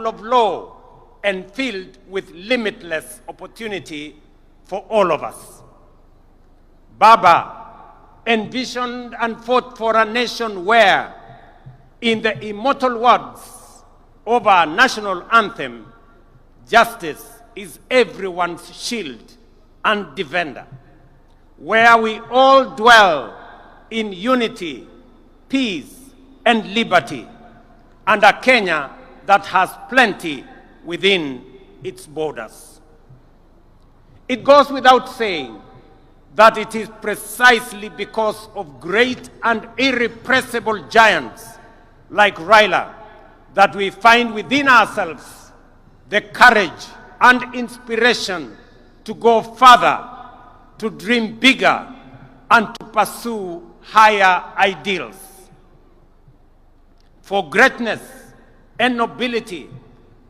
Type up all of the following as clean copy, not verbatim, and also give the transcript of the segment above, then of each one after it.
rule of law and filled with limitless opportunity for all of us. Baba envisioned and fought for a nation where, in the immortal words of our national anthem, justice is everyone's shield and defender, where we all dwell in unity, peace, and liberty, and a Kenya that has plenty within its borders. It goes without saying that it is precisely because of great and irrepressible giants like Raila that we find within ourselves the courage and inspiration to go further, to dream bigger, and to pursue higher ideals. For greatness and nobility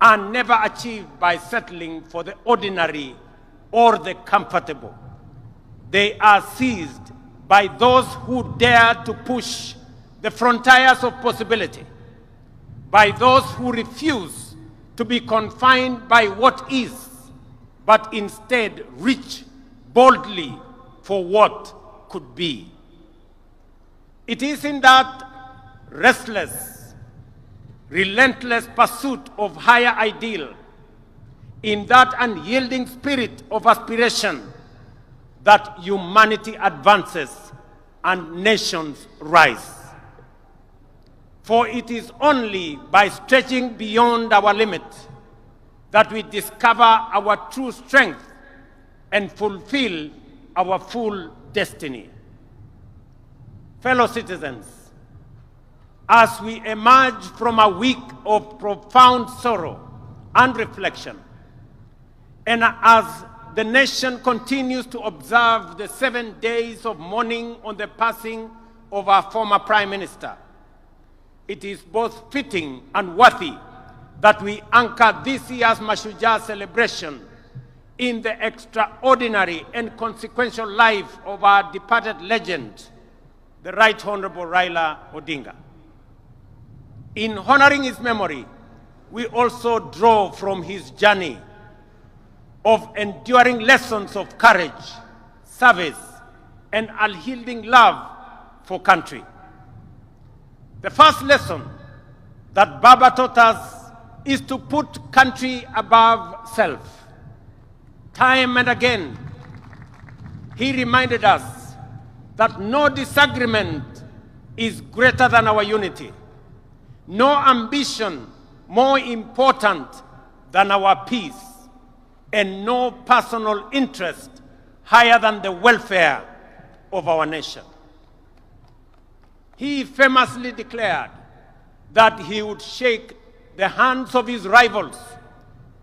are never achieved by settling for the ordinary or the comfortable. They are seized by those who dare to push the frontiers of possibility, by those who refuse to be confined by what is, but instead reach boldly for what could be. It is in that restless, relentless pursuit of higher ideal, in that unyielding spirit of aspiration, that humanity advances and nations rise. For it is only by stretching beyond our limit that we discover our true strength and fulfill our full destiny. Fellow citizens, as we emerge from a week of profound sorrow and reflection, and as the nation continues to observe the 7 days of mourning on the passing of our former Prime Minister, it is both fitting and worthy that we anchor this year's Mashujaa celebration in the extraordinary and consequential life of our departed legend, the Right Honorable Raila Odinga. In honoring his memory, we also draw from his journey of enduring lessons of courage, service, and unyielding love for country. The first lesson that Baba taught us is to put country above self. Time and again, he reminded us that no disagreement is greater than our unity, no ambition more important than our peace, and no personal interest higher than the welfare of our nation. He famously declared that he would shake the hands of his rivals,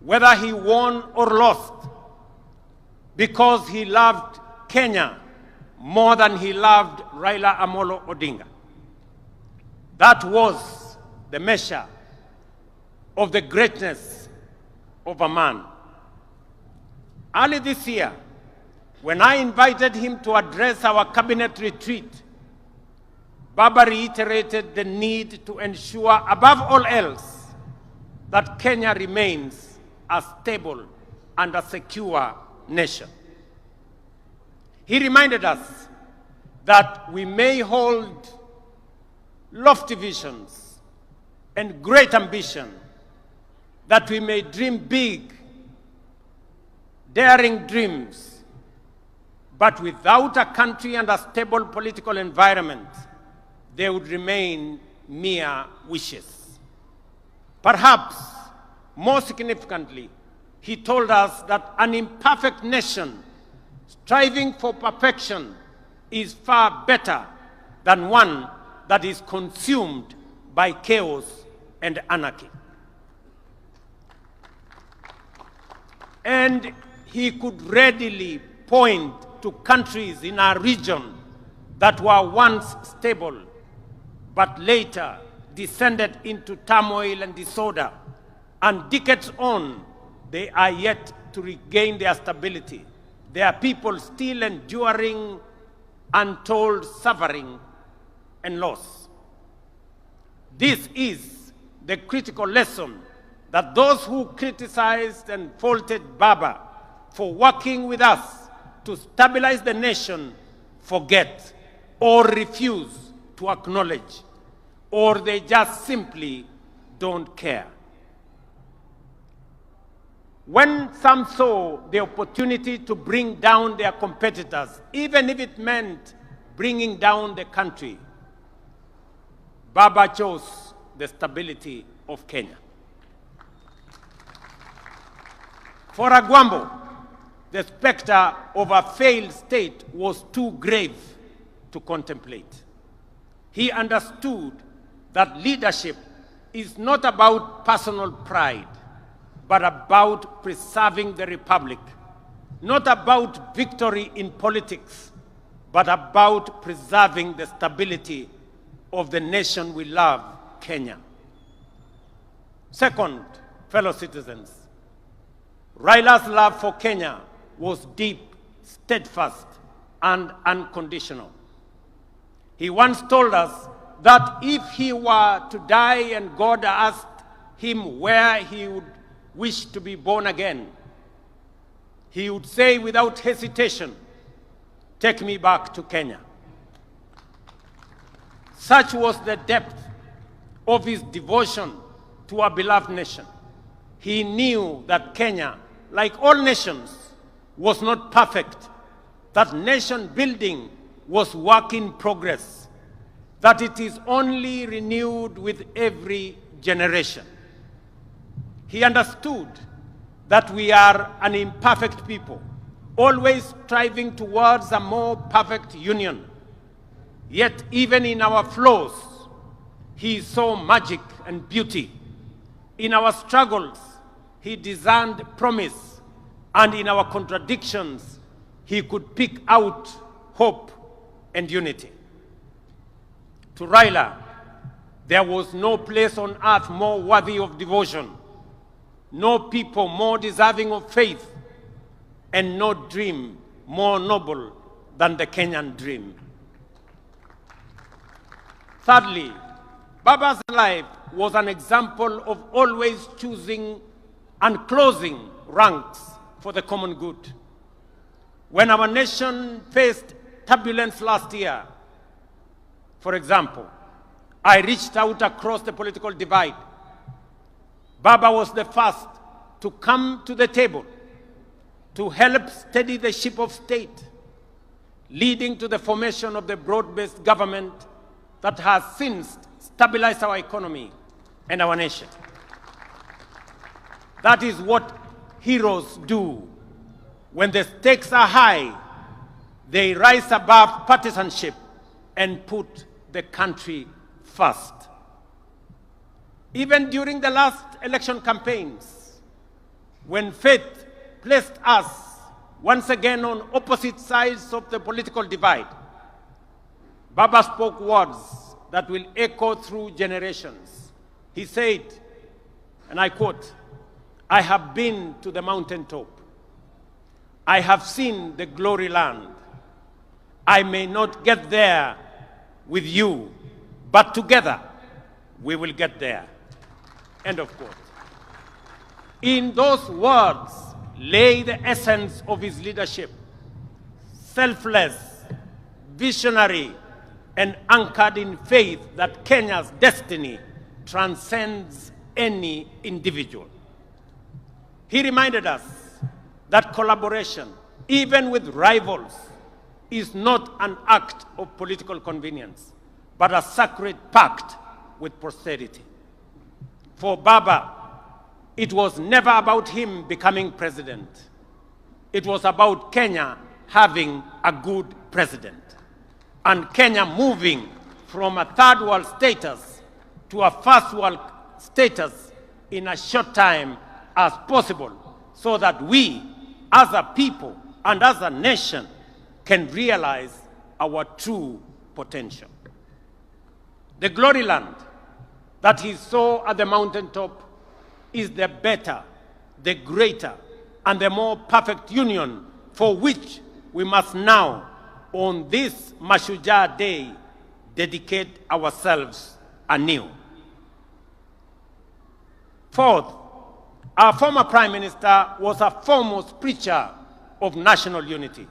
whether he won or lost, because he loved Kenya more than he loved Raila Amolo Odinga. That was the measure of the greatness of a man. Early this year, when I invited him to address our cabinet retreat, Baba reiterated the need to ensure, above all else, that Kenya remains a stable and a secure nation. He reminded us that we may hold lofty visions and great ambition, that we may dream big, daring dreams, but without a country and a stable political environment, they would remain mere wishes. Perhaps, more significantly, he told us that an imperfect nation striving for perfection is far better than one that is consumed by chaos and anarchy. And he could readily point to countries in our region that were once stable, but later descended into turmoil and disorder, and decades on, they are yet to regain their stability. There are people still enduring untold suffering and loss. This is the critical lesson that those who criticized and faulted Baba for working with us to stabilize the nation forget or refuse to acknowledge, or they just simply don't care. When some saw the opportunity to bring down their competitors, even if it meant bringing down the country, Baba chose the stability of Kenya. For Agwambo, the specter of a failed state was too grave to contemplate. He understood that leadership is not about personal pride, but about preserving the republic, not about victory in politics, but about preserving the stability of the nation we love, Kenya. Second, fellow citizens, Raila's love for Kenya was deep, steadfast, and unconditional. He once told us that if he were to die and God asked him where he would wish to be born again, he would say without hesitation, "Take me back to Kenya." Such was the depth of his devotion to our beloved nation. He knew that Kenya, like all nations, was not perfect, that nation building was work in progress, that it is only renewed with every generation. He understood that we are an imperfect people, always striving towards a more perfect union. Yet even in our flaws, he saw magic and beauty. In our struggles, he discerned promise, and in our contradictions, he could pick out hope and unity. To Raila, there was no place on earth more worthy of devotion, no people more deserving of faith, and no dream more noble than the Kenyan dream. Thirdly, Baba's life was an example of always choosing and closing ranks for the common good. When our nation faced turbulence last year, for example, I reached out across the political divide. Baba was the first to come to the table to help steady the ship of state, leading to the formation of the broad-based government that has since stabilized our economy and our nation. That is what heroes do. When the stakes are high, they rise above partisanship and put the country first. Even during the last election campaigns, when fate placed us once again on opposite sides of the political divide, Baba spoke words that will echo through generations. He said, and I quote, "I have been to the mountaintop. I have seen the glory land. I may not get there with you, but together we will get there." End of quote. In those words lay the essence of his leadership: selfless, visionary, and anchored in faith that Kenya's destiny transcends any individual. He reminded us that collaboration, even with rivals, is not an act of political convenience, but a sacred pact with posterity. For Baba, it was never about him becoming president. It was about Kenya having a good president, and Kenya moving from a third world status to a first world status in a short time as possible, so that we, as a people and as a nation, can realize our true potential. The glory land that he saw at the mountaintop is the better, the greater, and the more perfect union for which we must now, on this Mashujaa day, dedicate ourselves anew. Fourth, Our former Prime Minister was a foremost preacher of national unity.